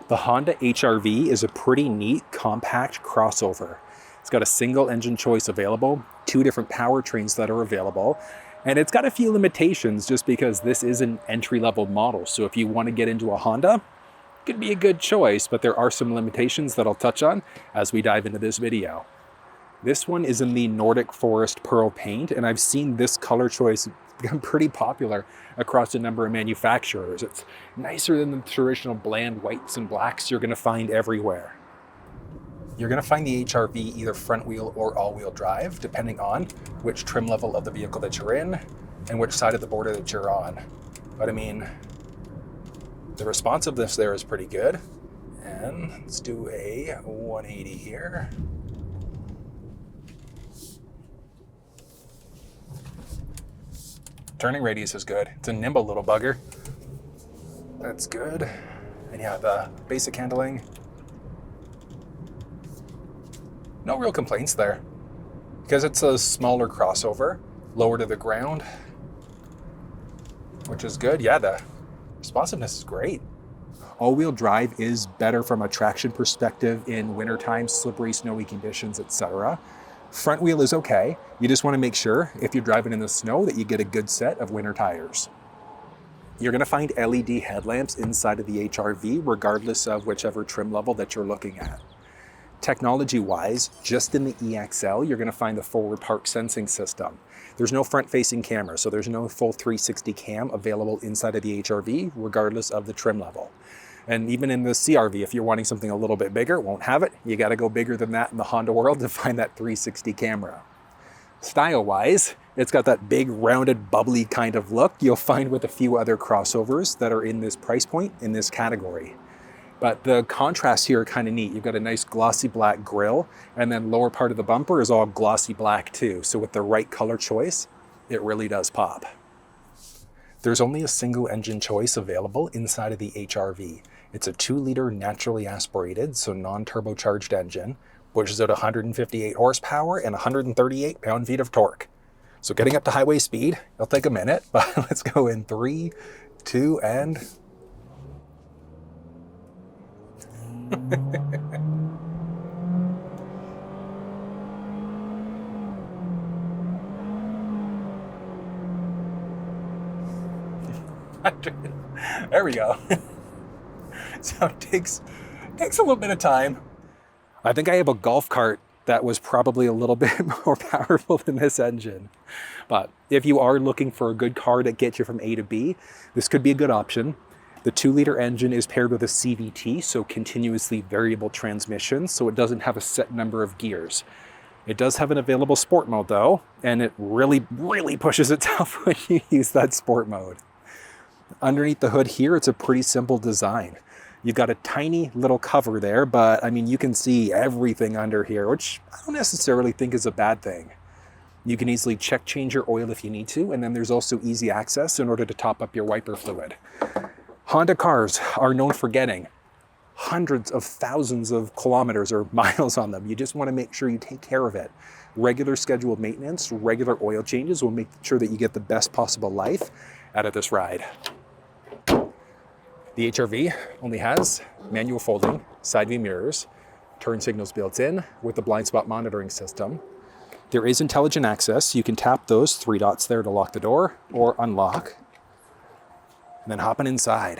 The Honda HR-V is a pretty neat, compact crossover. It's got a single engine choice available, 2 different powertrains that are available, and it's got a few limitations just because this is an entry-level model. So if you want to get into a Honda, it could be a good choice, but there are some limitations that I'll touch on as we dive into this video. This one is in the Nordic Forest Pearl paint, and I've seen this color choice become pretty popular across a number of manufacturers. It's nicer than the traditional bland whites and blacks you're going to find everywhere. You're going to find the HR-V either front wheel or all-wheel drive, depending on which trim level of the vehicle that you're in and which side of the border that you're on. But I mean, the responsiveness there is pretty good. And let's do a 180 here. Turning radius is good. It's a nimble little bugger. That's good. And yeah, the basic handling. No real complaints there. Because it's a smaller crossover, lower to the ground, which is good. Yeah, the responsiveness is great. All-wheel drive is better from a traction perspective in wintertime, slippery, snowy conditions, etc. Front wheel is okay. You just want to make sure, if you're driving in the snow, that you get a good set of winter tires. You're going to find LED headlamps inside of the HR-V, regardless of whichever trim level that you're looking at. Technology-wise, just in the EXL, you're going to find the forward park sensing system. There's no front-facing camera, so there's no full 360 cam available inside of the HR-V, regardless of the trim level. And even in the CR-V, if you're wanting something a little bit bigger, it won't have it. You got to go bigger than that in the Honda world to find that 360 camera. Style-wise, it's got that big, rounded, bubbly kind of look you'll find with a few other crossovers that are in this price point, in this category. But the contrasts here are kind of neat. You've got a nice glossy black grille, and then lower part of the bumper is all glossy black too. So with the right color choice, it really does pop. There's only a single engine choice available inside of the HR-V. It's a 2-liter naturally aspirated, so non-turbocharged engine, which is at 158 horsepower and 138 pound-feet of torque. So getting up to highway speed, it'll take a minute, but let's go in 3, 2, and... There we go. So it takes a little bit of time. I think I have a golf cart that was probably a little bit more powerful than this engine. But if you are looking for a good car that gets you from A to B, this could be a good option. The 2-liter engine is paired with a CVT, so continuously variable transmission, so it doesn't have a set number of gears. It does have an available sport mode though, and it really, really pushes itself when you use that sport mode. Underneath the hood here, it's a pretty simple design. You've got a tiny little cover there, but I mean, you can see everything under here, which I don't necessarily think is a bad thing. You can easily check change your oil if you need to, and then there's also easy access in order to top up your wiper fluid. Honda cars are known for getting hundreds of thousands of kilometers or miles on them. You just want to make sure you take care of it. Regular scheduled maintenance, regular oil changes will make sure that you get the best possible life out of this ride. The HR-V only has manual folding, side view mirrors, turn signals built in with the blind spot monitoring system. There is intelligent access. You can tap those 3 dots there to lock the door or unlock. And then hopping inside.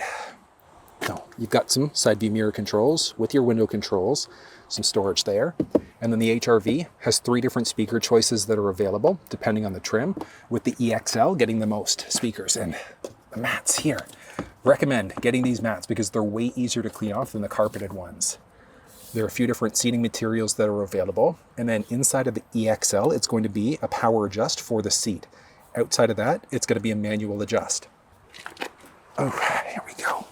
So you've got some side view mirror controls with your window controls, some storage there. And then the HR-V has 3 different speaker choices that are available depending on the trim, with the EXL getting the most speakers. And the mats here, recommend getting these mats because they're way easier to clean off than the carpeted ones. There are a few different seating materials that are available. And then inside of the EXL, it's going to be a power adjust for the seat. Outside of that, it's going to be a manual adjust. Oh, here we go.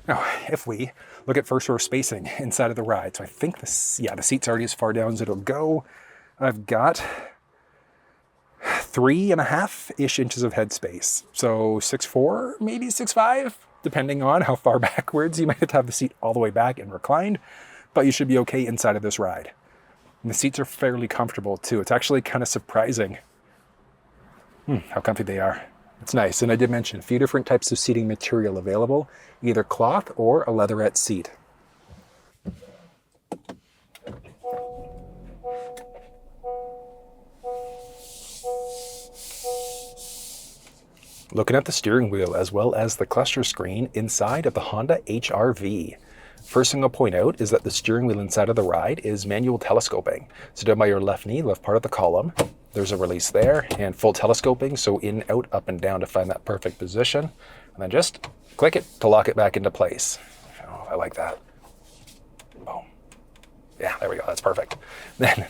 Now, if we look at first row spacing inside of the ride, so I think the seat's already as far down as it'll go. I've got 3.5-ish inches of headspace. So 6'4", maybe 6'5", depending on how far backwards. You might have to have the seat all the way back and reclined, but you should be okay inside of this ride. And the seats are fairly comfortable too. It's actually kind of surprising how comfy they are. It's nice. And I did mention a few different types of seating material available, either cloth or a leatherette seat. Looking at the steering wheel as well as the cluster screen inside of the Honda HR-V. First thing I'll point out is that the steering wheel inside of the ride is manual telescoping. So down by your left knee, left part of the column, there's a release there, and full telescoping, so in, out, up, and down to find that perfect position. And then just click it to lock it back into place. Oh, I like that. Boom. Yeah, there we go, that's perfect. Then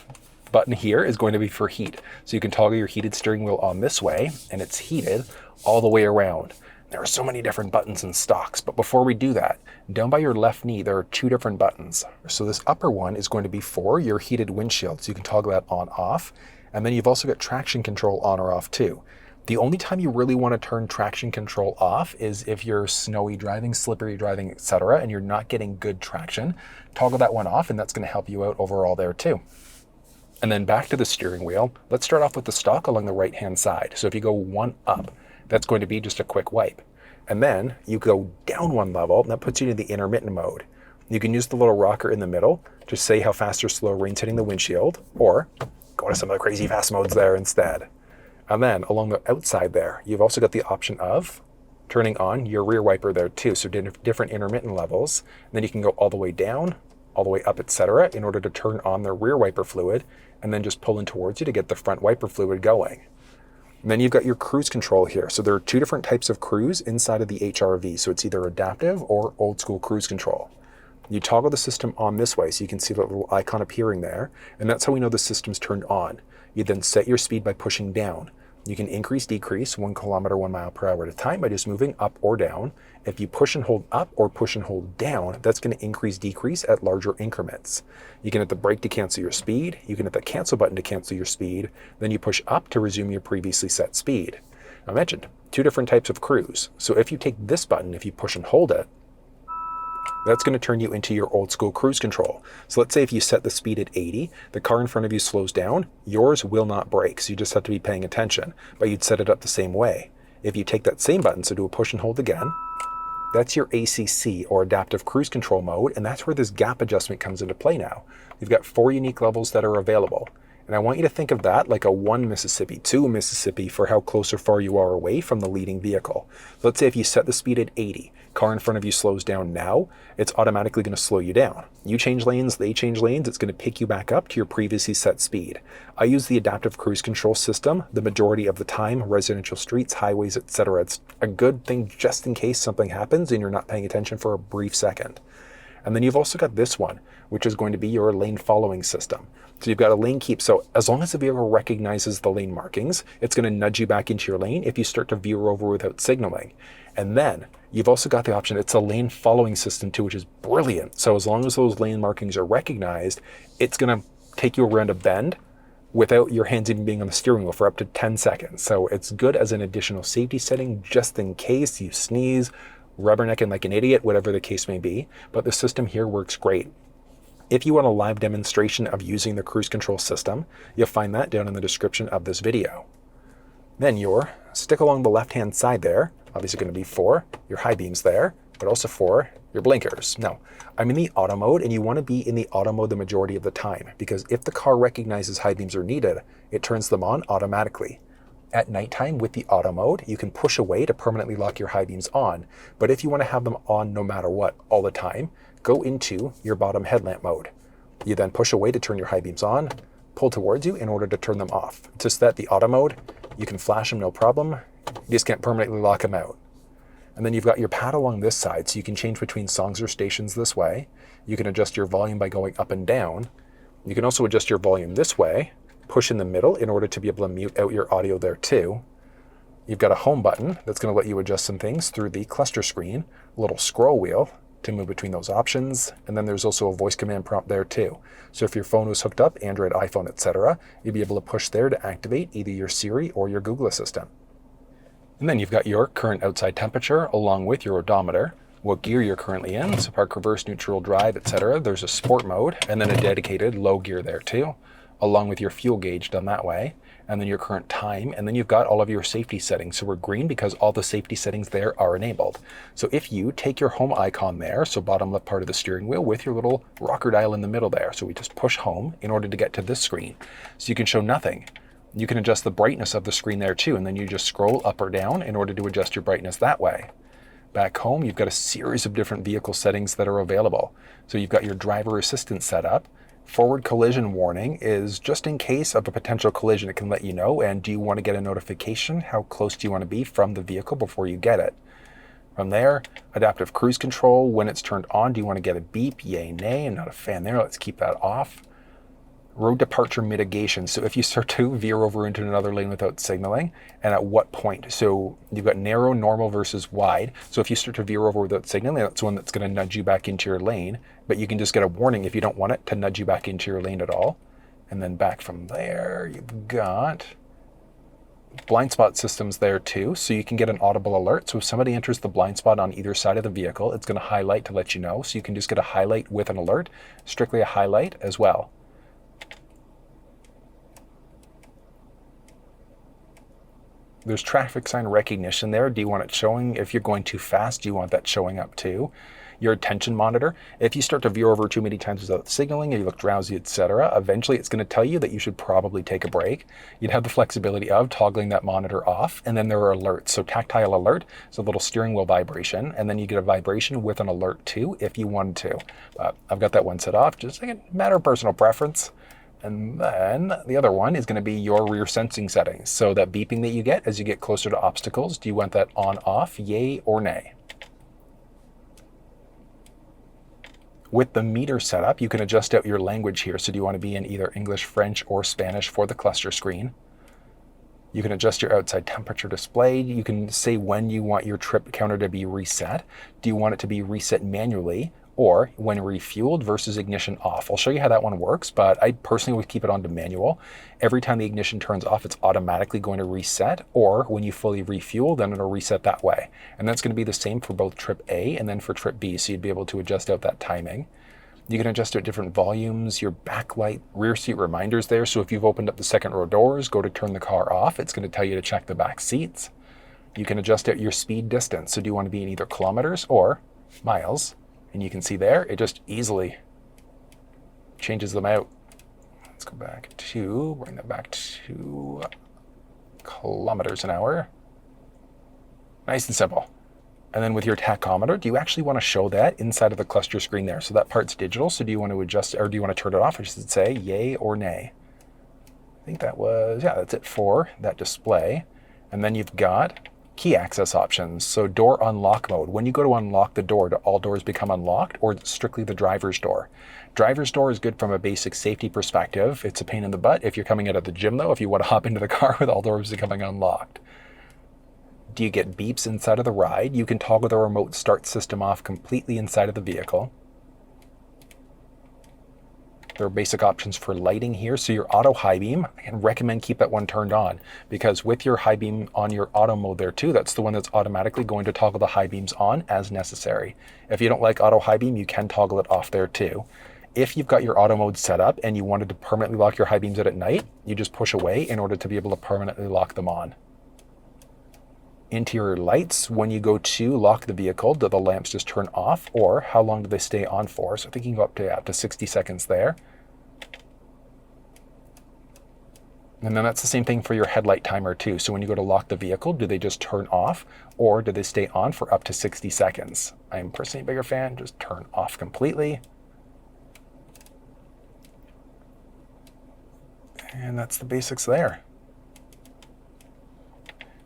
button here is going to be for heat. So you can toggle your heated steering wheel on this way, and it's heated all the way around. There are so many different buttons and stocks, but before we do that, down by your left knee, there are two different buttons. So this upper one is going to be for your heated windshield, so you can toggle that on off. And then you've also got traction control on or off too. The only time you really want to turn traction control off is if you're snowy driving, slippery driving, etc., and you're not getting good traction. Toggle that one off, and that's going to help you out overall there too. And then back to the steering wheel, let's start off with the stock along the right-hand side. So if you go one up, that's going to be just a quick wipe. And then you go down one level, and that puts you into the intermittent mode. You can use the little rocker in the middle to say how fast or slow rain's hitting the windshield, or go to some of the crazy fast modes there instead. And then along the outside there, you've also got the option of turning on your rear wiper there too, so different intermittent levels. And then you can go all the way down, all the way up, etc., in order to turn on the rear wiper fluid, and then just pull in towards you to get the front wiper fluid going. And then you've got your cruise control here. So there are two different types of cruise inside of the HR-V. So it's either adaptive or old school cruise control. You toggle the system on this way, so you can see the little icon appearing there, and that's how we know the system's turned on. You then set your speed by pushing down. You can increase, decrease 1 kilometer, 1 mile per hour at a time by just moving up or down. If you push and hold up or push and hold down, that's going to increase, decrease at larger increments. You can hit the brake to cancel your speed. You can hit the cancel button to cancel your speed. Then you push up to resume your previously set speed. I mentioned two different types of cruise. So if you take this button, if you push and hold it, that's going to turn you into your old school cruise control. So let's say if you set the speed at 80, the car in front of you slows down, yours will not brake, so you just have to be paying attention, but you'd set it up the same way. If you take that same button, so do a push and hold again, that's your ACC or adaptive cruise control mode, and that's where this gap adjustment comes into play now. You've got 4 unique levels that are available. And I want you to think of that like a 1 Mississippi, 2 Mississippi for how close or far you are away from the leading vehicle. Let's say if you set the speed at 80, car in front of you slows down now, it's automatically going to slow you down. You change lanes, they change lanes, it's going to pick you back up to your previously set speed. I use the adaptive cruise control system the majority of the time, residential streets, highways, etc. It's a good thing just in case something happens and you're not paying attention for a brief second. And then you've also got this one, which is going to be your lane following system. So you've got a lane keep. So as long as the vehicle recognizes the lane markings, it's going to nudge you back into your lane if you start to veer over without signaling. And then you've also got the option, it's a lane following system too, which is brilliant. So as long as those lane markings are recognized, it's going to take you around a bend without your hands even being on the steering wheel for up to 10 seconds. So it's good as an additional safety setting, just in case you sneeze, rubbernecking like an idiot, whatever the case may be. But the system here works great. If you want a live demonstration of using the cruise control system, you'll find that down in the description of this video. Then your stick along the left-hand side there, obviously going to be for your high beams there, but also for your blinkers. Now, I'm in the auto mode, and you want to be in the auto mode the majority of the time, because if the car recognizes high beams are needed, it turns them on automatically. At nighttime with the auto mode, you can push away to permanently lock your high beams on, but if you want to have them on no matter what all the time, go into your bottom headlamp mode. You then push away to turn your high beams on, pull towards you in order to turn them off. To set the auto mode, you can flash them no problem, you just can't permanently lock them out. And then you've got your pad along this side, so you can change between songs or stations this way. You can adjust your volume by going up and down. You can also adjust your volume this way, push in the middle in order to be able to mute out your audio there too. You've got a home button that's going to let you adjust some things through the cluster screen, a little scroll wheel to move between those options, and then there's also a voice command prompt there too. So if your phone was hooked up, Android, iPhone, etc., you'd be able to push there to activate either your Siri or your Google Assistant. And then you've got your current outside temperature along with your odometer, what gear you're currently in, so park, reverse, neutral, drive, etc. There's a sport mode and then a dedicated low gear there too, along with your fuel gauge done that way. and then your current time, and then you've got all of your safety settings. So we're green because all the safety settings there are enabled. So if you take your home icon there, so bottom left part of the steering wheel with your little rocker dial in the middle there, so we just push home in order to get to this screen. So you can show nothing. You can adjust the brightness of the screen there too, and then you just scroll up or down in order to adjust your brightness that way. Back home, you've got a series of different vehicle settings that are available. So you've got your driver assistance set up. Forward collision warning is just in case of a potential collision, it can let you know. And do you want to get a notification? How close do you want to be from the vehicle before you get it? From there, adaptive cruise control, when it's turned on, do you want to get a beep? Yay, nay. I'm not a fan there. Let's keep that off. Road departure mitigation. So if you start to veer over into another lane without signaling, and at what point? So you've got narrow, normal versus wide. So if you start to veer over without signaling, that's one that's going to nudge you back into your lane, but you can just get a warning if you don't want it to nudge you back into your lane at all. And then back from there, you've got blind spot systems there too. So you can get an audible alert. So if somebody enters the blind spot on either side of the vehicle, it's going to highlight to let you know. So you can just get a highlight with an alert, strictly a highlight as well. There's traffic sign recognition there. Do you want it showing? If you're going too fast, do you want that showing up too? Your attention monitor. If you start to veer over too many times without signaling, or you look drowsy, etc., eventually it's going to tell you that you should probably take a break. You'd have the flexibility of toggling that monitor off, and then there are alerts. So tactile alert, so a little steering wheel vibration, and then you get a vibration with an alert too, if you wanted to. But I've got that one set off, just like a matter of personal preference. And then the other one is going to be your rear sensing settings. So that beeping that you get as you get closer to obstacles, do you want that on, off, yay or nay? With the meter setup, you can adjust out your language here. So do you want to be in either English, French, or Spanish for the cluster screen? You can adjust your outside temperature display. You can say when you want your trip counter to be reset. Do you want it to be reset manually, or when refueled versus ignition off? I'll show you how that one works, but I personally would keep it on to manual. Every time the ignition turns off, it's automatically going to reset, or when you fully refuel, then it'll reset that way. And that's going to be the same for both trip A and then for trip B, so you'd be able to adjust out that timing. You can adjust out different volumes, your backlight, rear seat reminders there. So if you've opened up the second row doors, go to turn the car off, it's going to tell you to check the back seats. You can adjust out your speed distance. So do you want to be in either kilometers or miles? And you can see there, it just easily changes them out. Let's go back to, bring that back to kilometers an hour. Nice and simple. And then with your tachometer, do you actually want to show that inside of the cluster screen there? So that part's digital, so do you want to adjust, or do you want to turn it off? I should say yay or nay. I think that was, yeah, that's it for that display. And then you've got key access options. So door unlock mode. When you go to unlock the door, do all doors become unlocked, or strictly the driver's door? Driver's door is good from a basic safety perspective. It's a pain in the butt if you're coming out of the gym though, if you want to hop into the car with all doors becoming unlocked. Do you get beeps inside of the ride? You can toggle the remote start system off completely inside of the vehicle. There are basic options for lighting here. So your auto high beam, I can recommend keep that one turned on, because with your high beam on your auto mode there too, that's the one that's automatically going to toggle the high beams on as necessary. If you don't like auto high beam, you can toggle it off there too. If you've got your auto mode set up and you wanted to permanently lock your high beams out at night, you just push away in order to be able to permanently lock them on. Interior lights, when you go to lock the vehicle, do the lamps just turn off, or how long do they stay on for? So I think you can go up to 60 seconds there. And then that's the same thing for your headlight timer too. So when you go to lock the vehicle, do they just turn off, or do they stay on for up to 60 seconds? I'm personally a bigger fan, just turn off completely. And that's the basics there.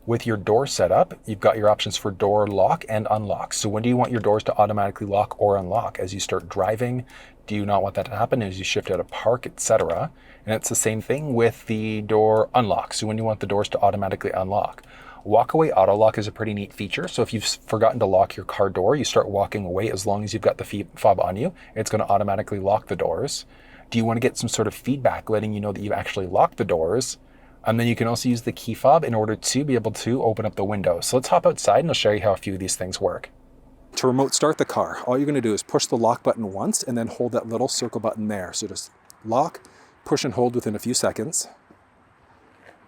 With your door setup, you've got your options for door lock and unlock. So when do you want your doors to automatically lock or unlock? As you start driving, do you not want that to happen as you shift out of park, etc.? And it's the same thing with the door unlock. So when you want the doors to automatically unlock. Walkaway auto lock is a pretty neat feature. So if you've forgotten to lock your car door, you start walking away, as long as you've got the fob on you, it's going to automatically lock the doors. Do you want to get some sort of feedback letting you know that you've actually locked the doors? And then you can also use the key fob in order to be able to open up the window. So let's hop outside and I'll show you how a few of these things work. To remote start the car, all you're going to do is push the lock button once and then hold that little circle button there. So just lock, push and hold within a few seconds.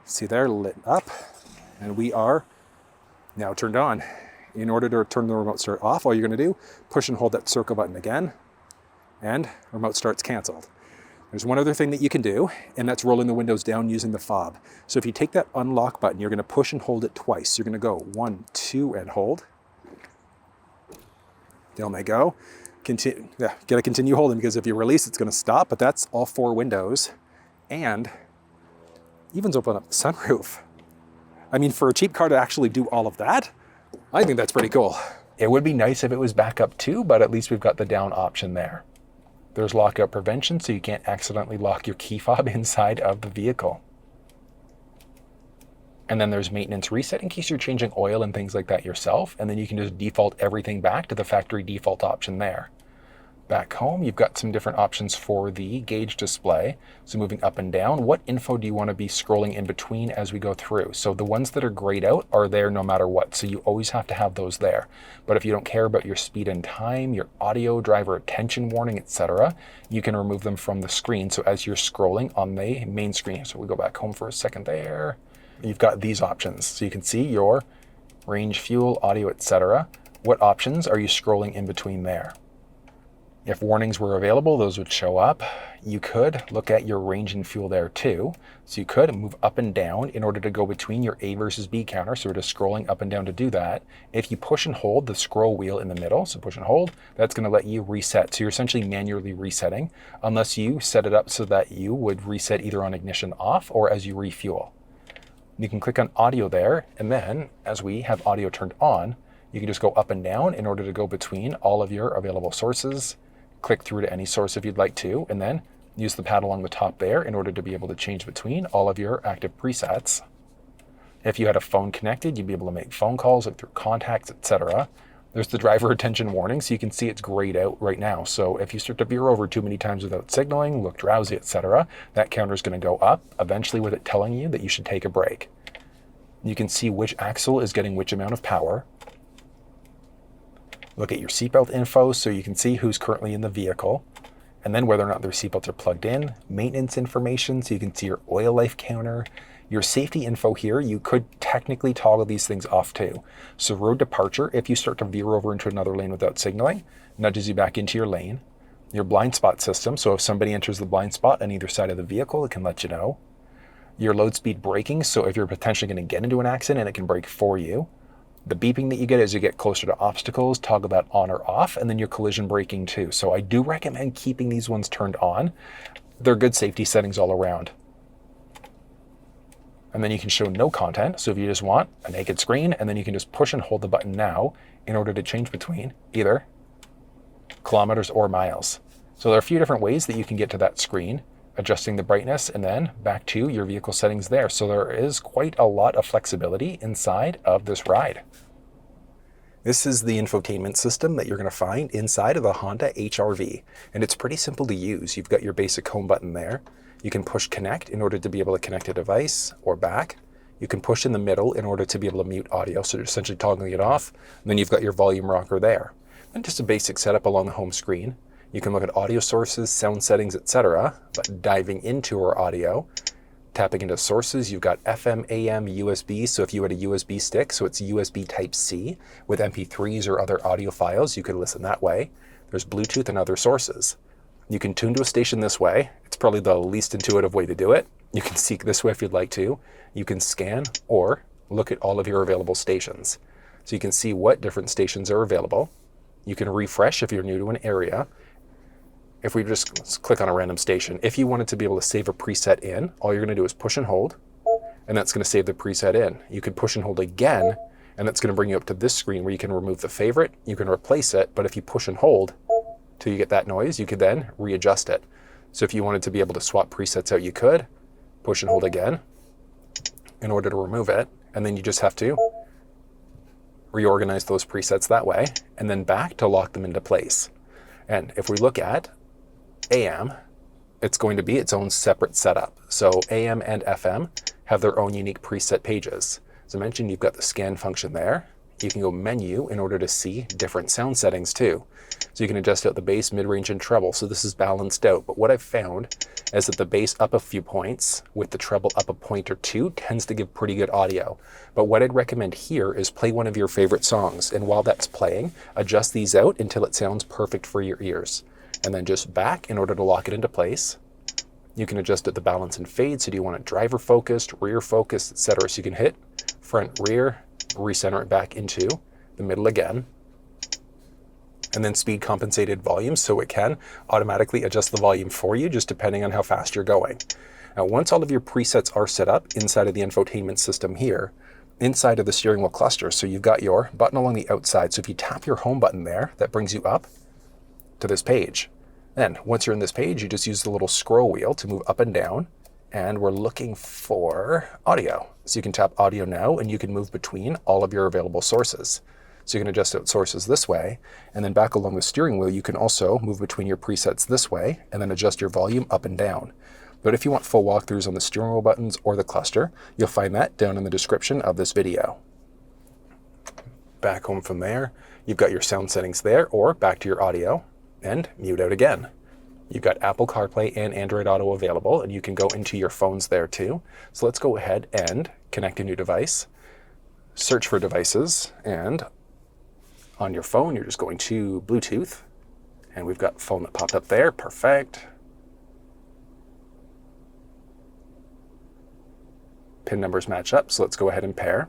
See there, lit up. And we are now turned on. In order to turn the remote start off, all you're gonna do, push and hold that circle button again, and remote start's canceled. There's one other thing that you can do, and that's rolling the windows down using the fob. So if you take that unlock button, you're gonna push and hold it twice. You're gonna go 1, 2, and hold. Down they go. Continue, gotta continue holding, because if you release, it's gonna stop, but that's all 4 windows. And even open up the sunroof. I mean, for a cheap car to actually do all of that, I think that's pretty cool. It would be nice if it was back up too, but at least we've got the down option there. There's lockout prevention, so you can't accidentally lock your key fob inside of the vehicle. And then there's maintenance reset in case you're changing oil and things like that yourself. And then you can just default everything back to the factory default option there. Back home, you've got some different options for the gauge display. So moving up and down, what info do you want to be scrolling in between as we go through? So the ones that are grayed out are there no matter what. So you always have to have those there. But if you don't care about your speed and time, your audio, driver attention warning, etc., you can remove them from the screen. So as you're scrolling on the main screen, so we go back home for a second there, you've got these options. So you can see your range, fuel, audio, etc. What options are you scrolling in between there? If warnings were available, those would show up. You could look at your range and fuel there too. So you could move up and down in order to go between your A versus B counter. So we're just scrolling up and down to do that. If you push and hold the scroll wheel in the middle, so push and hold, that's going to let you reset. So you're essentially manually resetting, unless you set it up so that you would reset either on ignition off or as you refuel. You can click on audio there, and then as we have audio turned on, you can just go up and down in order to go between all of your available sources. Click through to any source if you'd like to, and then use the pad along the top there in order to be able to change between all of your active presets. If you had a phone connected, you'd be able to make phone calls through contacts, etc. There's the driver attention warning, so you can see it's grayed out right now. So if you start to veer over too many times without signaling, look drowsy, etc., that counter is going to go up, eventually with it telling you that you should take a break. You can see which axle is getting which amount of power. Look at your seatbelt info so you can see who's currently in the vehicle, and then whether or not their seatbelts are plugged in. Maintenance information, so you can see your oil life counter. Your safety info here, you could technically toggle these things off too. So road departure, if you start to veer over into another lane without signaling, nudges you back into your lane. Your blind spot system, so if somebody enters the blind spot on either side of the vehicle, it can let you know. Your low speed braking, so if you're potentially going to get into an accident, it can brake for you. The beeping that you get as you get closer to obstacles, toggle that on or off, and then your collision braking too. So I do recommend keeping these ones turned on. They're good safety settings all around. And then you can show no content. So if you just want a naked screen, and then you can just push and hold the button now in order to change between either kilometers or miles. So there are a few different ways that you can get to that screen, adjusting the brightness and then back to your vehicle settings there. So there is quite a lot of flexibility inside of this ride. This is the infotainment system that you're going to find inside of the Honda HR-V, and it's pretty simple to use. You've got your basic home button there. You can push connect in order to be able to connect a device or back. You can push in the middle in order to be able to mute audio, so you're essentially toggling it off. And then you've got your volume rocker there. And just a basic setup along the home screen. You can look at audio sources, sound settings, etc. But diving into our audio, tapping into sources, you've got FM, AM, USB. So if you had a USB stick, so it's USB Type-C with MP3s or other audio files, you could listen that way. There's Bluetooth and other sources. You can tune to a station this way. It's probably the least intuitive way to do it. You can seek this way if you'd like to. You can scan or look at all of your available stations. So you can see what different stations are available. You can refresh if you're new to an area. If we just click on a random station, if you wanted to be able to save a preset in, all you're going to do is push and hold, and that's going to save the preset in. You could push and hold again, and that's going to bring you up to this screen where you can remove the favorite, you can replace it, but if you push and hold till you get that noise, you could then readjust it. So if you wanted to be able to swap presets out, you could push and hold again in order to remove it, and then you just have to reorganize those presets that way, and then back to lock them into place. And if we look at AM, it's going to be its own separate setup. So AM and FM have their own unique preset pages. As I mentioned, you've got the scan function there. you can go menu in order to see different sound settings too. So you can adjust out the bass, mid-range, and treble. So this is balanced out. But what I've found is that the bass up a few points with the treble up a point or two tends to give pretty good audio. But what I'd recommend here is play one of your favorite songs. And while that's playing, adjust these out until it sounds perfect for your ears. And then just back in order to lock it into place. You can adjust it the balance and fade. So do you want it driver focused, rear focused, etc. So you can hit front, rear, recenter it back into the middle again. And then speed compensated volume, so it can automatically adjust the volume for you, just depending on how fast you're going. Now, once all of your presets are set up inside of the infotainment system here, inside of the steering wheel cluster, so you've got your button along the outside. So if you tap your home button there, that brings you up to this page. Then once you're in this page, you just use the little scroll wheel to move up and down. And we're looking for audio. So you can tap audio now and you can move between all of your available sources. So you can adjust out sources this way, and then back along the steering wheel, you can also move between your presets this way and then adjust your volume up and down. But if you want full walkthroughs on the steering wheel buttons or the cluster, you'll find that down in the description of this video. Back home from there, you've got your sound settings there, or back to your audio and mute out again. You've got Apple CarPlay and Android Auto available, and you can go into your phones there too. So let's go ahead and connect a new device, search for devices, and on your phone, you're just going to Bluetooth, and we've got phone that popped up there. Perfect. Pin numbers match up, so let's go ahead and pair.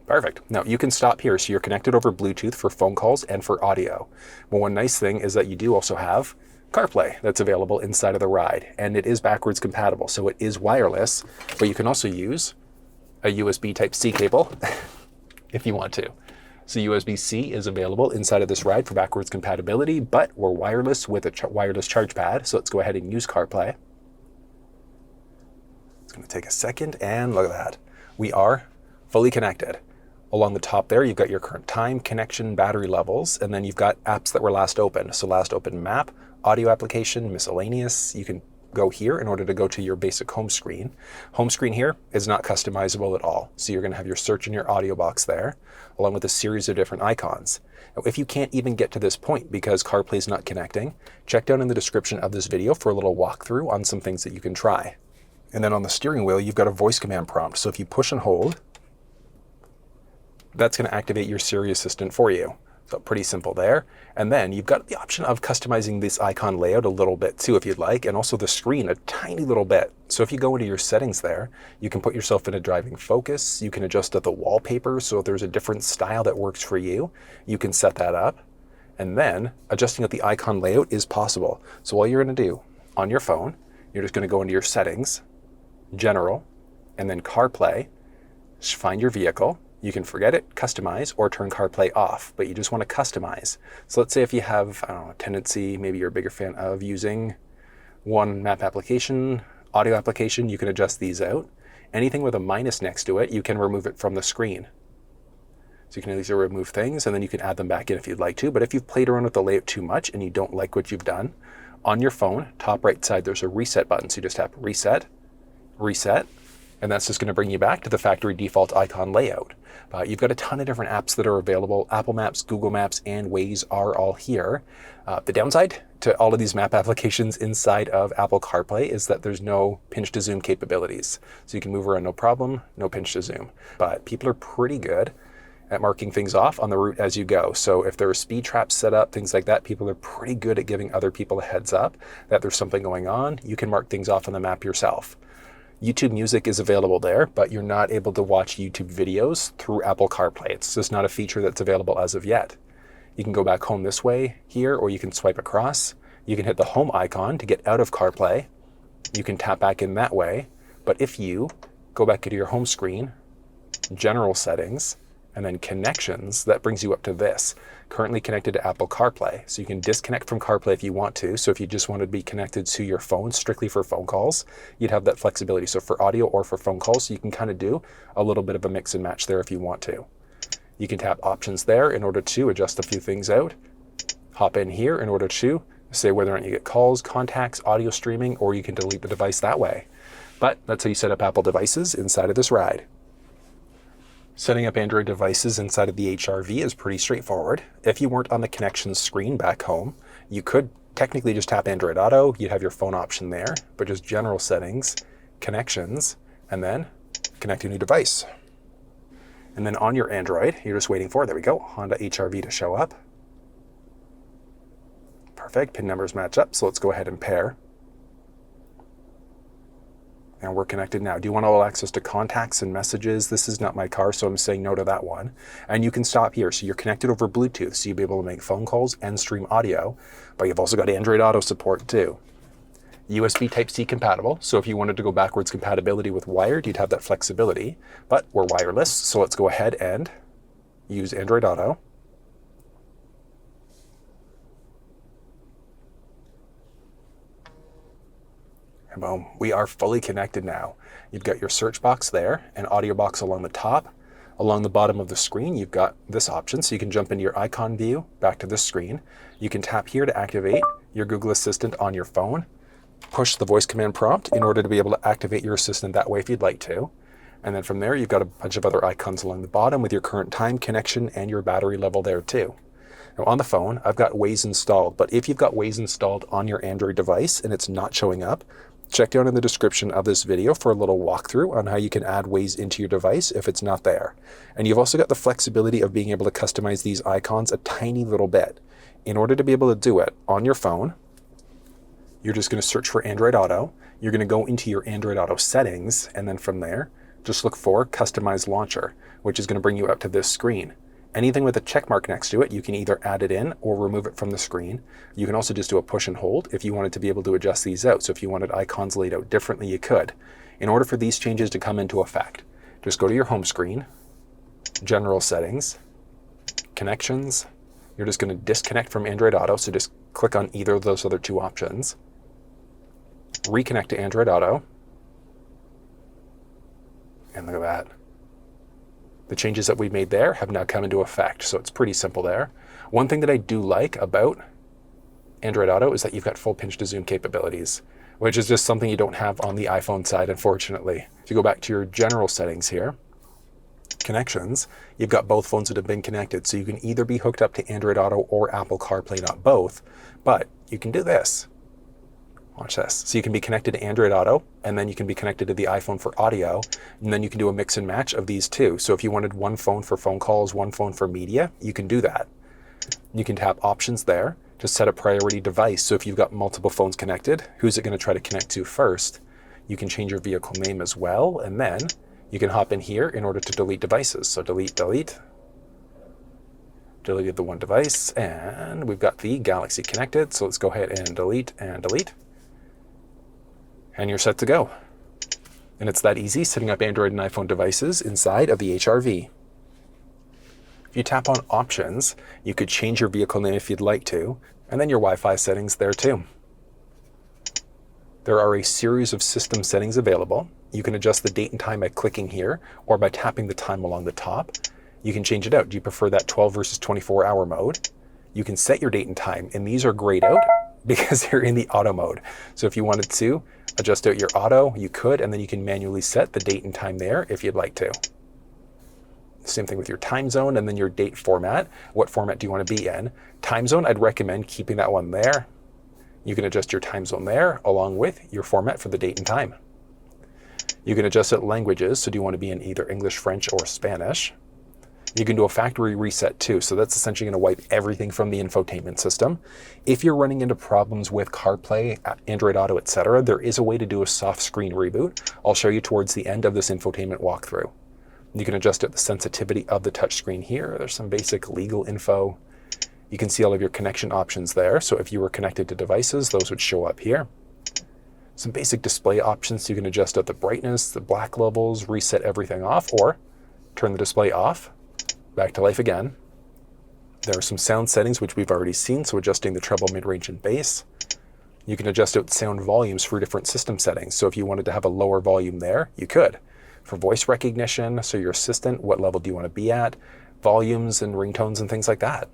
Perfect. Now you can stop here, so you're connected over Bluetooth for phone calls and for audio. Well, one nice thing is that you do also have CarPlay that's available inside of the ride, and it is backwards compatible, so it is wireless, but you can also use a USB Type-C cable if you want to. So USB-C is available inside of this ride for backwards compatibility, but we're wireless with a wireless charge pad, so let's go ahead and use CarPlay. It's going to take a second, and look at that. We are fully connected. Along the top there, you've got your current time, connection, battery levels, and then you've got apps that were last open. So last open map, audio application, miscellaneous. You can go here in order to go to your basic home screen. Home screen here is not customizable at all. So you're going to have your search and your audio box there, along with a series of different icons. Now, if you can't even get to this point because CarPlay is not connecting, check down in the description of this video for a little walkthrough on some things that you can try. And then on the steering wheel, you've got a voice command prompt. So if you push and hold, that's going to activate your Siri Assistant for you. So pretty simple there. And then you've got the option of customizing this icon layout a little bit too, if you'd like, and also the screen a tiny little bit. So if you go into your settings there, you can put yourself in a driving focus. You can adjust the wallpaper. So if there's a different style that works for you, you can set that up. And then adjusting out the icon layout is possible. So all you're going to do on your phone, you're just going to go into your settings, general, and then CarPlay, find your vehicle. You can forget it, customize, or turn CarPlay off, but you just want to customize. So let's say if you have, I don't know, a tendency, maybe you're a bigger fan of using one map application, audio application, you can adjust these out. Anything with a minus next to it, you can remove it from the screen. So you can either remove things and then you can add them back in if you'd like to, but if you've played around with the layout too much and you don't like what you've done, on your phone, top right side, there's a reset button. So you just tap reset, reset, and that's just going to bring you back to the factory default icon layout. You've got a ton of different apps that are available. Apple Maps, Google Maps, and Waze are all here. The downside to all of these map applications inside of Apple CarPlay is that there's no pinch to zoom capabilities. So you can move around no problem, no pinch to zoom. But people are pretty good at marking things off on the route as you go. So if there are speed traps set up, things like that, people are pretty good at giving other people a heads up that there's something going on. You can mark things off on the map yourself. YouTube Music is available there, but you're not able to watch YouTube videos through Apple CarPlay. It's just not a feature that's available as of yet. You can go back home this way here, or you can swipe across. You can hit the home icon to get out of CarPlay. You can tap back in that way. But if you go back into your home screen, general settings, and then connections, that brings you up to this, currently connected to Apple CarPlay. So you can disconnect from CarPlay if you want to. So if you just want to be connected to your phone strictly for phone calls, you'd have that flexibility. So for audio or for phone calls, you can kind of do a little bit of a mix and match there if you want to. You can tap options there in order to adjust a few things out. Hop in here in order to say whether or not you get calls, contacts, audio streaming, or you can delete the device that way. But that's how you set up Apple devices inside of this ride. Setting up Android devices inside of the HRV is pretty straightforward. If you weren't on the connections screen back home, you could technically just tap Android Auto. You'd have your phone option there, but just general settings, connections, and then connect a new device. And then on your Android, you're just waiting for, there we go, Honda HRV to show up. Perfect, pin numbers match up, so let's go ahead and pair. And we're connected now. Do you want all access to contacts and messages? This is not my car, so I'm saying no to that one. And you can stop here. So you're connected over Bluetooth, so you'll be able to make phone calls and stream audio, but you've also got Android Auto support too. USB Type-C compatible, so if you wanted to go backwards compatibility with wired, you'd have that flexibility, but we're wireless, so let's go ahead and use Android Auto. And boom, we are fully connected now. You've got your search box there, an audio box along the top. Along the bottom of the screen, you've got this option, so you can jump into your icon view, back to this screen. You can tap here to activate your Google Assistant on your phone. Push the voice command prompt in order to be able to activate your assistant that way if you'd like to. And then from there, you've got a bunch of other icons along the bottom with your current time, connection, and your battery level there too. Now on the phone, I've got Waze installed, but if you've got Waze installed on your Android device and it's not showing up, check down in the description of this video for a little walkthrough on how you can add Waze into your device if it's not there. And you've also got the flexibility of being able to customize these icons a tiny little bit. In order to be able to do it on your phone, you're just going to search for Android Auto. You're going to go into your Android Auto settings, and then from there, just look for Customize Launcher, which is going to bring you up to this screen. Anything with a check mark next to it, you can either add it in or remove it from the screen. You can also just do a push and hold if you wanted to be able to adjust these out. So if you wanted icons laid out differently, you could. In order for these changes to come into effect, just go to your home screen, General Settings, Connections. You're just going to disconnect from Android Auto, so just click on either of those other two options. Reconnect to Android Auto. And look at that. The changes that we made there have now come into effect, so it's pretty simple there. One thing that I do like about Android Auto is that you've got full pinch to zoom capabilities, which is just something you don't have on the iPhone side, unfortunately. If you go back to your general settings here, connections, you've got both phones that have been connected, so you can either be hooked up to Android Auto or Apple CarPlay, not both, but you can do this. Watch this. So you can be connected to Android Auto, and then you can be connected to the iPhone for audio, and then you can do a mix and match of these two. So if you wanted one phone for phone calls, one phone for media, you can do that. You can tap options there, just set a priority device. So if you've got multiple phones connected, who's it going to try to connect to first? You can change your vehicle name as well, and then you can hop in here in order to delete devices. So delete, deleted the one device, and we've got the Galaxy connected. So let's go ahead and delete. And you're set to go. And it's that easy, setting up Android and iPhone devices inside of the HRV. If you tap on options, you could change your vehicle name if you'd like to, and then your Wi-Fi settings there too. There are a series of system settings available. You can adjust the date and time by clicking here, or by tapping the time along the top. You can change it out. Do you prefer that 12 versus 24 hour mode? You can set your date and time, and these are grayed out because they're in the auto mode. So if you wanted to adjust out your auto, you could, and then you can manually set the date and time there if you'd like to. Same thing with your time zone and then your date format. What format do you want to be in? Time zone, I'd recommend keeping that one there. You can adjust your time zone there along with your format for the date and time. You can adjust it languages, so do you want to be in either English, French, or Spanish? You can do a factory reset too, so that's essentially going to wipe everything from the infotainment system. If you're running into problems with CarPlay, Android Auto, etc., there is a way to do a soft screen reboot. I'll show you towards the end of this infotainment walkthrough. You can adjust the sensitivity of the touchscreen here. There's some basic legal info. You can see all of your connection options there, so if you were connected to devices, those would show up here. Some basic display options, so you can adjust out the brightness, the black levels, reset everything off, or turn the display off. Back to life again. There are some sound settings which we've already seen, so adjusting the treble, mid-range, and bass. You can adjust out sound volumes for different system settings. So if you wanted to have a lower volume there, you could. For voice recognition, so your assistant, what level do you want to be at? Volumes and ringtones and things like that.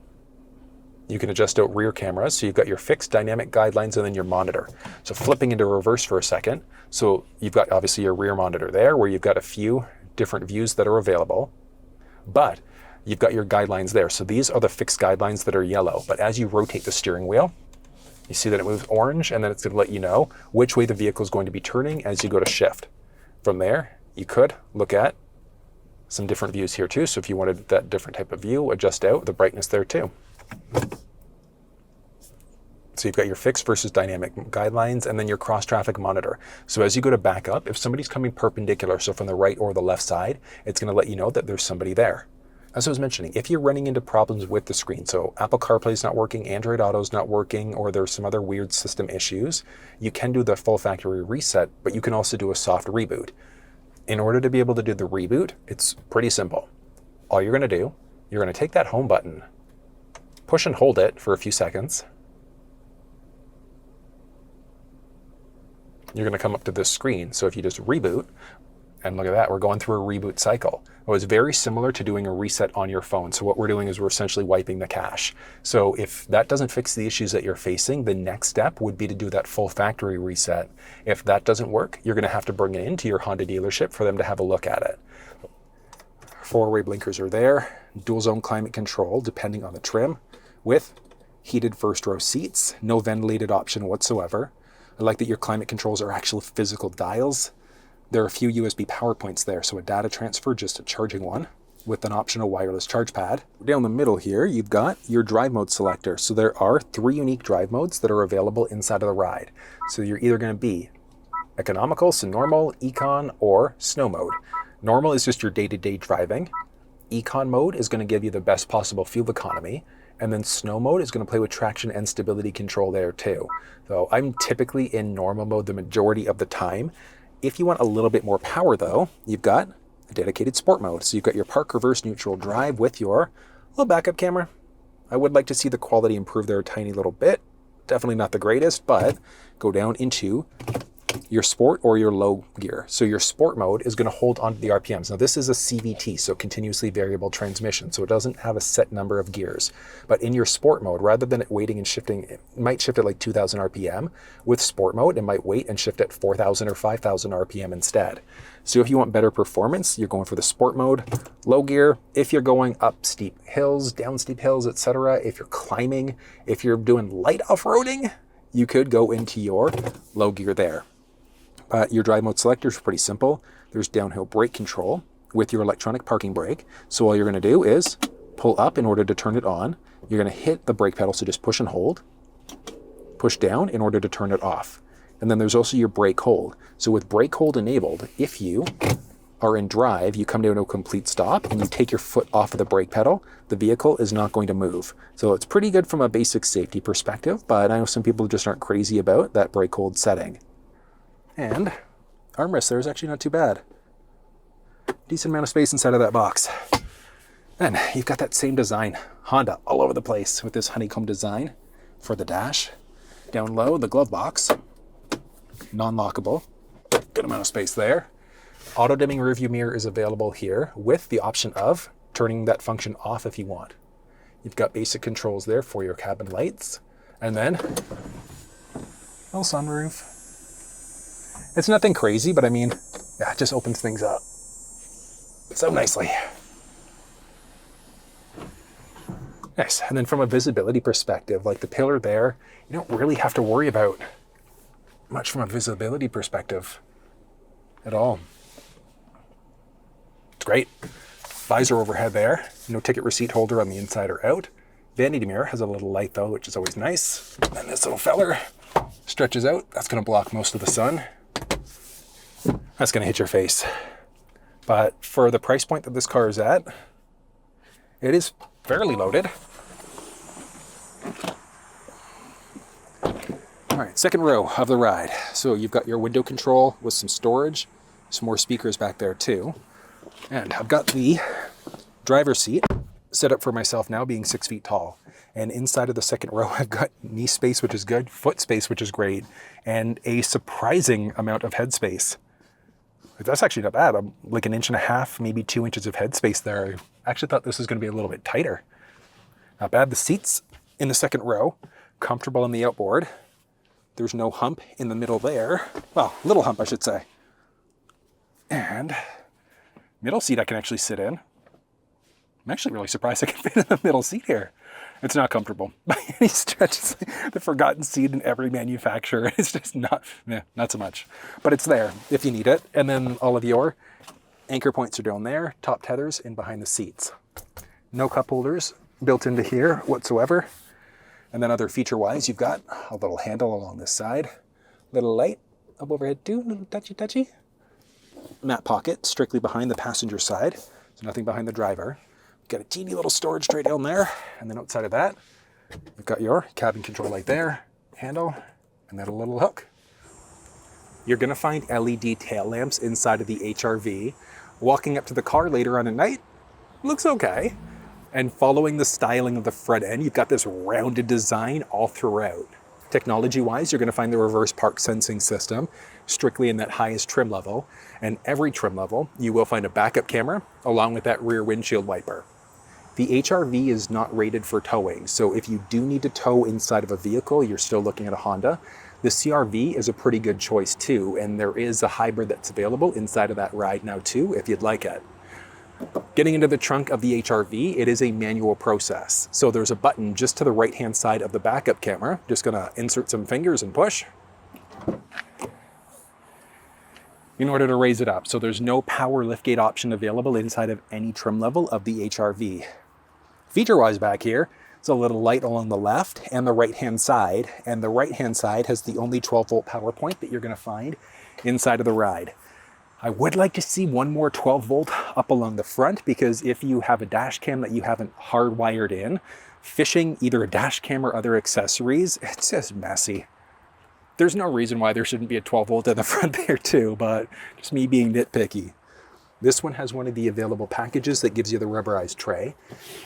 You can adjust out rear cameras, so you've got your fixed dynamic guidelines and then your monitor. So flipping into reverse for a second. So you've got obviously your rear monitor there where you've got a few different views that are available. But you've got your guidelines there. So these are the fixed guidelines that are yellow. But as you rotate the steering wheel, you see that it moves orange, and then it's going to let you know which way the vehicle is going to be turning as you go to shift. From there, you could look at some different views here too. So if you wanted that different type of view, adjust out the brightness there too. So you've got your fixed versus dynamic guidelines, and then your cross-traffic monitor. So as you go to back up, if somebody's coming perpendicular, so from the right or the left side, it's going to let you know that there's somebody there. As I was mentioning, if you're running into problems with the screen, so Apple CarPlay is not working, Android Auto is not working, or there's some other weird system issues, you can do the full factory reset, but you can also do a soft reboot. In order to be able to do the reboot, it's pretty simple. All you're going to do, you're going to take that home button, push and hold it for a few seconds. You're going to come up to this screen. So if you just reboot, and look at that, we're going through a reboot cycle. It was very similar to doing a reset on your phone. So what we're doing is we're essentially wiping the cache. So if that doesn't fix the issues that you're facing, the next step would be to do that full factory reset. If that doesn't work, you're going to have to bring it into your Honda dealership for them to have a look at it. Four-way blinkers are there, dual zone climate control depending on the trim, with heated first row seats, no ventilated option whatsoever. I like that your climate controls are actual physical dials. There are a few USB power points there, so a data transfer, just a charging one, with an optional wireless charge pad. Down the middle here, you've got your drive mode selector. So there are 3 unique drive modes that are available inside of the ride. So you're either going to be economical, so normal, econ, or snow mode. Normal is just your day-to-day driving. Econ mode is going to give you the best possible fuel economy. And then snow mode is going to play with traction and stability control there too. So I'm typically in normal mode the majority of the time. If you want a little bit more power though, you've got a dedicated sport mode. So you've got your park, reverse, neutral, drive with your little backup camera. I would like to see the quality improve there a tiny little bit. Definitely not the greatest, but go down into your sport or your low gear. So your sport mode is going to hold onto the RPMs. Now this is a CVT, so continuously variable transmission, so it doesn't have a set number of gears. But in your sport mode, rather than it waiting and shifting, it might shift at like 2000 RPM. With sport mode, it might wait and shift at 4000 or 5000 RPM instead. So if you want better performance, you're going for the sport mode. Low gear, if you're going up steep hills, down steep hills, etc. If you're climbing, if you're doing light off-roading, you could go into your low gear there. Your drive mode selector is pretty simple. There's downhill brake control with your electronic parking brake. So all you're going to do is pull up in order to turn it on. You're going to hit the brake pedal, so just push and hold. Push down in order to turn it off. And then there's also your brake hold. So with brake hold enabled, if you are in drive, you come down to a complete stop and you take your foot off of the brake pedal, the vehicle is not going to move. So it's pretty good from a basic safety perspective, but I know some people just aren't crazy about that brake hold setting. And armrest there is actually not too bad. Decent amount of space inside of that box. And you've got that same design, Honda, all over the place with this honeycomb design for the dash. Down low, the glove box, non-lockable, good amount of space there. Auto dimming rearview mirror is available here with the option of turning that function off if you want. You've got basic controls there for your cabin lights. And then, little sunroof. It's nothing crazy, but I mean, yeah, it just opens things up so nicely. Nice. And then from a visibility perspective, like the pillar there, you don't really have to worry about much from a visibility perspective at all. It's great. Visor overhead there. No ticket receipt holder on the inside or out. Vanity mirror has a little light though, which is always nice. And this little feller stretches out. That's going to block most of the sun. That's going to hit your face. But for the price point that this car is at, it is fairly loaded. All right, second row of the ride. So you've got your window control with some storage, some more speakers back there too. And I've got the driver's seat set up for myself now, being 6 feet tall. And inside of the second row, I've got knee space, which is good, foot space, which is great, and a surprising amount of head space. That's actually not bad. I'm like 1.5 inches, maybe 2 inches of head space there. I actually thought this was going to be a little bit tighter. Not bad. The seats in the second row, comfortable in the outboard. There's no hump in the middle there. Well, little hump, I should say. And middle seat I can actually sit in. I'm actually really surprised I can fit in the middle seat here. It's not comfortable by any stretch. It's like the forgotten seat in every manufacturer. It's just not so much. But it's there if you need it. And then all of your anchor points are down there, top tethers in behind the seats. No cup holders built into here whatsoever. And then other feature-wise, you've got a little handle along this side, little light up overhead too, little touchy. Mat pocket strictly behind the passenger side, so nothing behind the driver. Got a teeny little storage tray down there, and then outside of that, you've got your cabin control light there, handle, and then a little hook. You're gonna find LED tail lamps inside of the HRV. Walking up to the car later on at night, looks okay. And following the styling of the front end, you've got this rounded design all throughout. Technology-wise, you're gonna find the reverse park sensing system, strictly in that highest trim level. And every trim level, you will find a backup camera, along with that rear windshield wiper. The HRV is not rated for towing, so if you do need to tow inside of a vehicle, you're still looking at a Honda. The CR-V is a pretty good choice too, and there is a hybrid that's available inside of that ride now too, if you'd like it. Getting into the trunk of the HRV, it is a manual process. So there's a button just to the right-hand side of the backup camera. Just gonna insert some fingers and push in order to raise it up. So there's no power liftgate option available inside of any trim level of the HRV. Feature-wise back here, it's a little light along the left and the right-hand side, and the right-hand side has the only 12-volt power point that you're gonna find inside of the ride. I would like to see one more 12-volt up along the front, because if you have a dash cam that you haven't hardwired in, fishing either a dash cam or other accessories, it's just messy. There's no reason why there shouldn't be a 12-volt in the front there too, but just me being nitpicky. This one has one of the available packages that gives you the rubberized tray.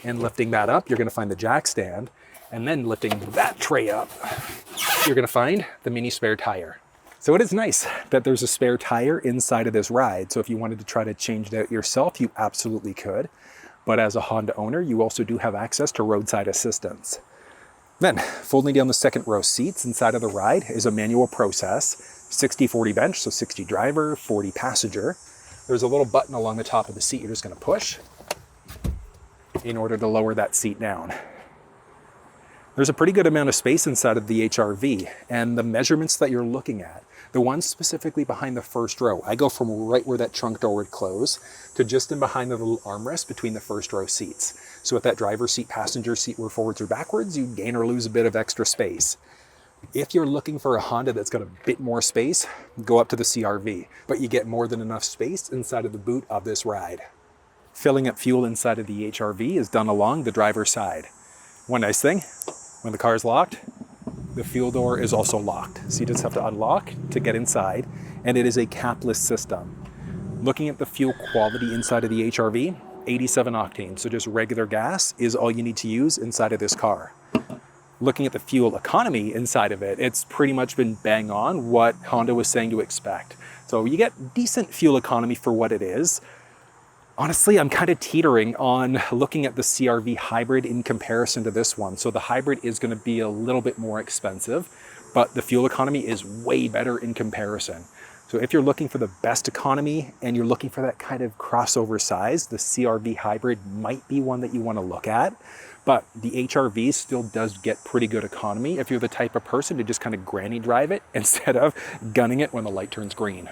And lifting that up, you're gonna find the jack stand. And then lifting that tray up, you're gonna find the mini spare tire. So it is nice that there's a spare tire inside of this ride. So if you wanted to try to change it out yourself, you absolutely could. But as a Honda owner, you also do have access to roadside assistance. Then, folding down the second row seats inside of the ride is a manual process, 60-40 bench, so 60 driver, 40 passenger. There's a little button along the top of the seat you're just gonna push in order to lower that seat down. There's a pretty good amount of space inside of the HRV, and the measurements that you're looking at, the ones specifically behind the first row, I go from right where that trunk door would close to just in behind the little armrest between the first row seats. So if that driver's seat, passenger seat were forwards or backwards, you gain or lose a bit of extra space. If you're looking for a Honda that's got a bit more space, go up to the CR-V, but you get more than enough space inside of the boot of this ride. Filling up fuel inside of the HRV is done along the driver's side. One nice thing, when the car is locked, the fuel door is also locked. So you just have to unlock to get inside, and it is a capless system. Looking at the fuel quality inside of the HRV, 87 octane, so just regular gas is all you need to use inside of this car. Looking at the fuel economy inside of it, it's pretty much been bang on what Honda was saying to expect. So you get decent fuel economy for what it is. Honestly, I'm kind of teetering on looking at the CR-V hybrid in comparison to this one. So the hybrid is going to be a little bit more expensive, but the fuel economy is way better in comparison. So if you're looking for the best economy and you're looking for that kind of crossover size, the CR-V hybrid might be one that you want to look at. But the HRV still does get pretty good economy if you're the type of person to just kind of granny drive it instead of gunning it when the light turns green.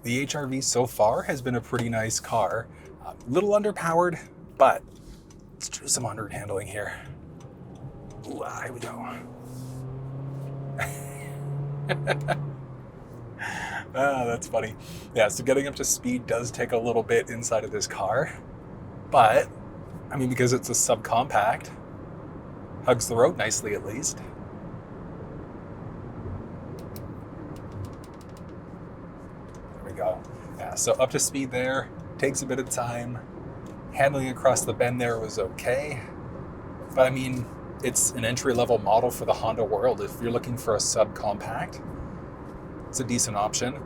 The HRV so far has been a pretty nice car. A little underpowered, but let's do some onward handling here. Ooh, here we go. That's funny. Yeah, so getting up to speed does take a little bit inside of this car, but I mean, because it's a subcompact, hugs the road nicely at least. There we go. Yeah, so up to speed there, takes a bit of time. Handling across the bend there was okay. But I mean, it's an entry-level model for the Honda world. If you're looking for a subcompact, it's a decent option.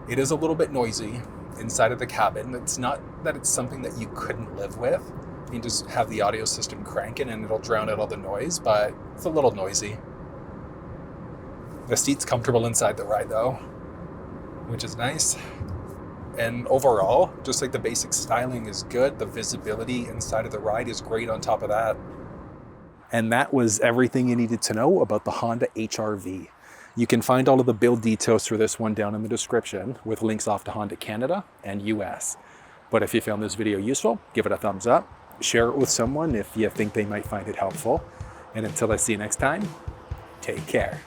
It is a little bit noisy inside of the cabin. It's not that it's something that you couldn't live with. You can just have the audio system cranking and it'll drown out all the noise, but it's a little noisy. The seat's comfortable inside the ride though, which is nice. And overall, just like the basic styling is good, the visibility inside of the ride is great on top of that. And that was everything you needed to know about the Honda HR-V. You can find all of the build details for this one down in the description with links off to Honda Canada and US. But if you found this video useful, give it a thumbs up, share it with someone if you think they might find it helpful. And until I see you next time, take care.